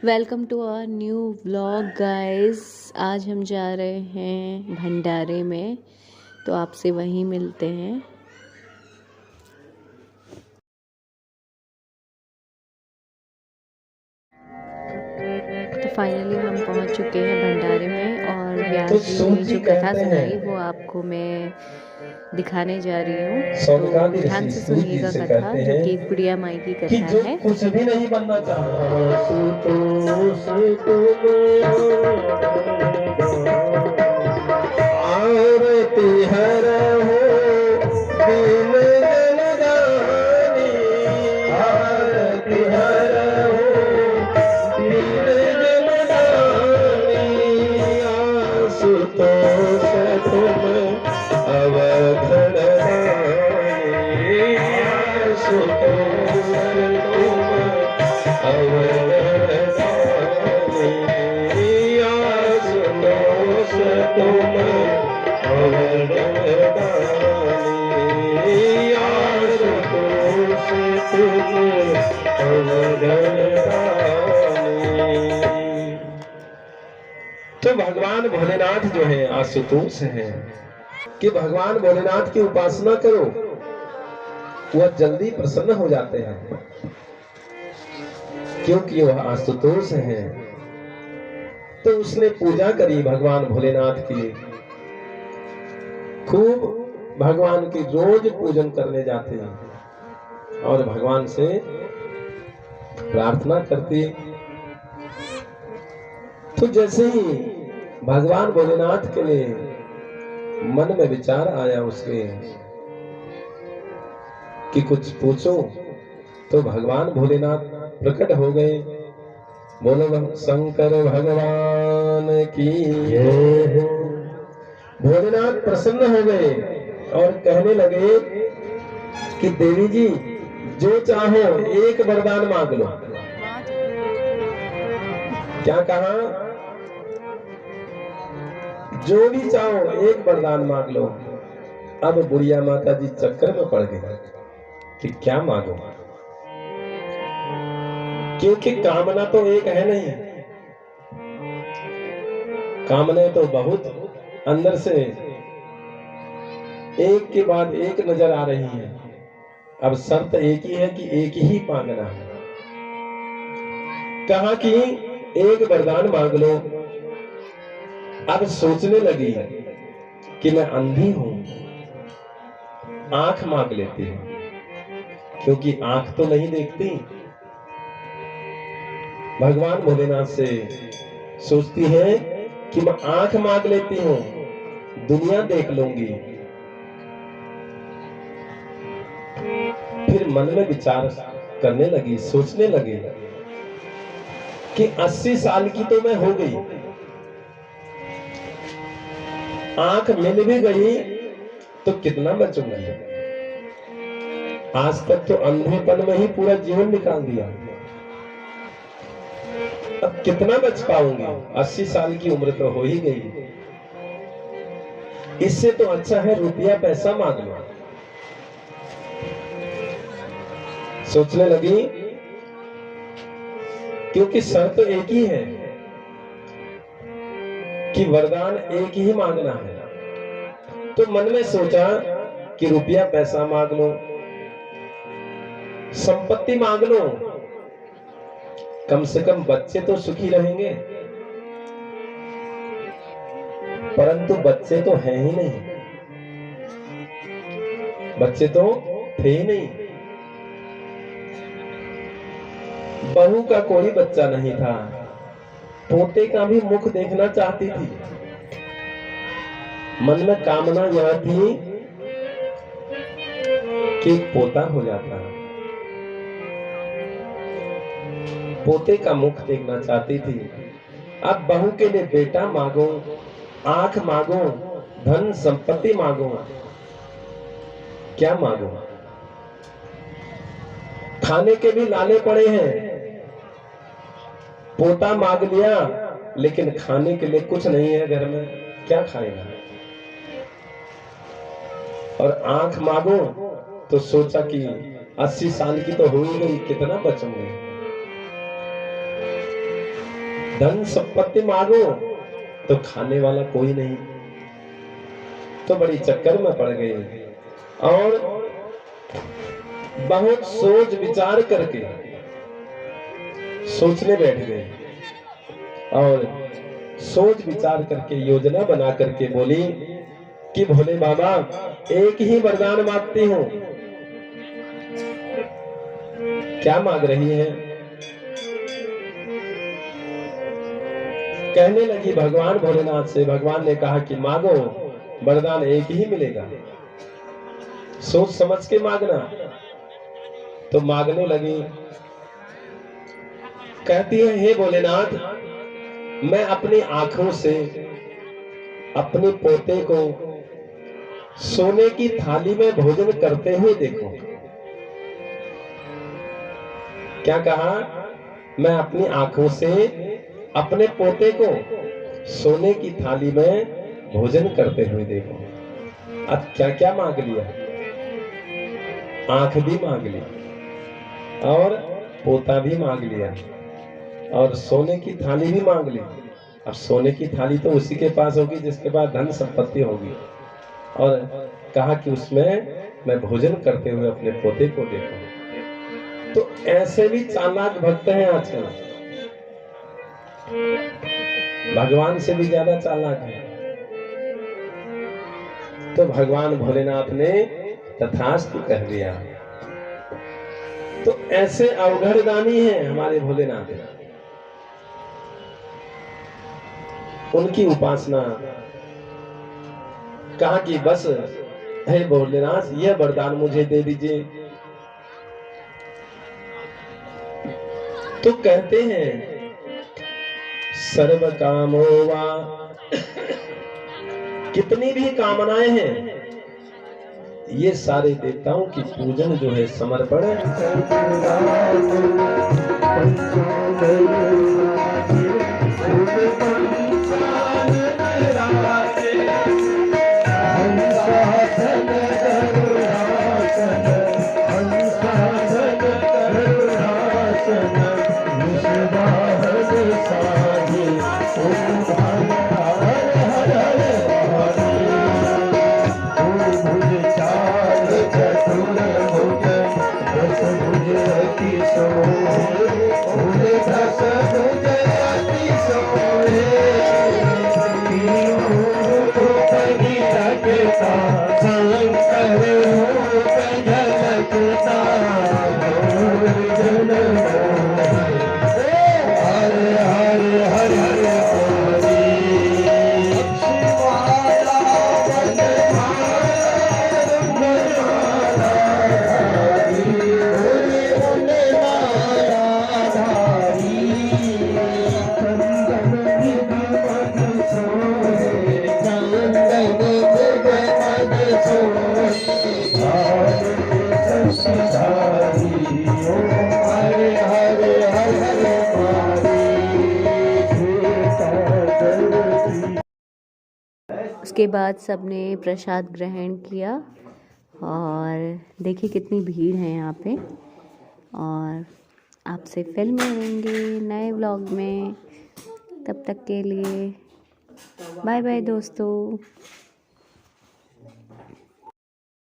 Welcome to our new vlog guys. आज हम जा रहे हैं भंडारे में, तो आपसे वहीं मिलते हैं। तो फाइनली हम पहुंच चुके हैं भंडारे में और व्यास जी ने जो कथा सुनाई वो आपको मैं दिखाने जा रही हूँ। तो ध्यान से सुनिएगा कथा, जो कि एक बुढ़िया माई की कथा है। कुछ भी नहीं बनना आरती हर हो दीन जलदानी, आरती हर हो दीन जलदानी, आशुतोष तुम अवघड़ दानी, आशुतोष तुम अवघड़ दानी, आशुतोष तुम अवघड़ दानी, आशुतोष तुम अवघड़ दानी। तो भगवान भोलेनाथ जो है आशुतोष है कि भगवान भोलेनाथ की उपासना करो, वह जल्दी प्रसन्न हो जाते हैं, क्योंकि वह आशुतोष है। तो उसने पूजा करी भगवान भोलेनाथ की, खूब भगवान की रोज पूजन करने जाते हैं और भगवान से प्रार्थना करती। तो जैसे ही भगवान भोलेनाथ के लिए मन में विचार आया उसके कि कुछ पूछो, तो भगवान भोलेनाथ प्रकट हो गए। बोलो शंकर भगवान की। भोलेनाथ प्रसन्न हो गए और कहने लगे कि देवी जी जो चाहो एक वरदान मांग लो। क्या कहा? जो भी चाहो एक वरदान मांग लो। अब बुढ़िया माता जी चक्कर में पड़ गई कि क्या मांगो, क्योंकि कामना तो एक है नहीं, कामना तो बहुत अंदर से एक के बाद एक नजर आ रही है। अब शर्त एक ही है कि एक ही मांगना है। कहा कि एक वरदान मांग लो। अब सोचने लगी कि मैं अंधी हूं, आंख मांग लेती हूं, क्योंकि आंख तो नहीं देखती। भगवान भोलेनाथ से सोचती है कि मैं आंख मांग लेती हूं, दुनिया देख लूंगी। फिर मन में विचार करने लगी, सोचने लगी कि 80 साल की तो मैं हो गई, आंख मिल भी गई तो कितना बचूंगी। आज तक तो अंधेपन में ही पूरा जीवन निकाल दिया, अब कितना बच पाऊंगी। 80 साल की उम्र तो हो ही गई, इससे तो अच्छा है रुपया पैसा मांग लो। सोचने लगी, क्योंकि शर्त एक ही है कि वरदान एक ही मांगना है। तो मन में सोचा कि रुपया पैसा मांग लो, संपत्ति मांग लो, कम से कम बच्चे तो सुखी रहेंगे। परंतु बच्चे तो हैं ही नहीं, बच्चे तो थे ही नहीं। बहू का कोई बच्चा नहीं था, पोते का भी मुख देखना चाहती थी। मन में कामना यह थी कि एक पोता हो जाता, पोते का मुख देखना चाहती थी। अब बहू के लिए बेटा मांगो, आंख मांगो, धन संपत्ति मांगो, क्या मांगो? खाने के भी लाले पड़े हैं। पोता मांग लिया लेकिन खाने के लिए कुछ नहीं है घर में, क्या खाएगा? और आंख मांगो तो सोचा कि 80 साल की तो हो ही गई, कितना बचूंगी। धन संपत्ति मांगो तो खाने वाला कोई नहीं, तो बड़ी चक्कर में पड़ गई और बहुत सोच विचार करके सोचने बैठ गए और सोच विचार करके योजना बना करके बोली कि भोले बाबा एक ही वरदान मांगती हूँ। क्या मांग रही है? कहने लगी भगवान भोलेनाथ से। भगवान ने कहा कि मांगो, वरदान एक ही मिलेगा, सोच समझ के मांगना। तो मांगने लगी। कहती है हे भोलेनाथ, मैं अपनी आंखों से अपने पोते को सोने की थाली में भोजन करते हुए देखो। क्या कहा? मैं अपनी आंखों से अपने पोते को सोने की थाली में भोजन करते हुए देखो। अब क्या क्या मांग लिया? आंख भी मांग ली और पोता भी मांग लिया और सोने की थाली भी मांग ली। अब सोने की थाली तो उसी के पास होगी जिसके पास धन संपत्ति होगी। और कहा कि उसमें मैं भोजन करते हुए अपने पोते को देखूं। तो ऐसे भी चालाक भक्त हैं आजकल, भगवान से भी ज्यादा चालाक है। तो भगवान भोलेनाथ ने तथास्तु कह दिया। तो ऐसे अवघड़दानी हैं हमारे भोलेनाथ। उनकी उपासना। कहा कि बस हे भोलेनाथ, यह वरदान मुझे दे दीजिए। तो कहते हैं सर्व कामो वा, कितनी भी कामनाएं हैं ये सारे देवताओं की पूजन जो है समर्पण उसके बाद सबने प्रसाद ग्रहण किया और देखिए कितनी भीड़ है यहाँ पे। और आपसे फिर मिलेंगे नए व्लॉग में, तब तक के लिए बाय बाय दोस्तों।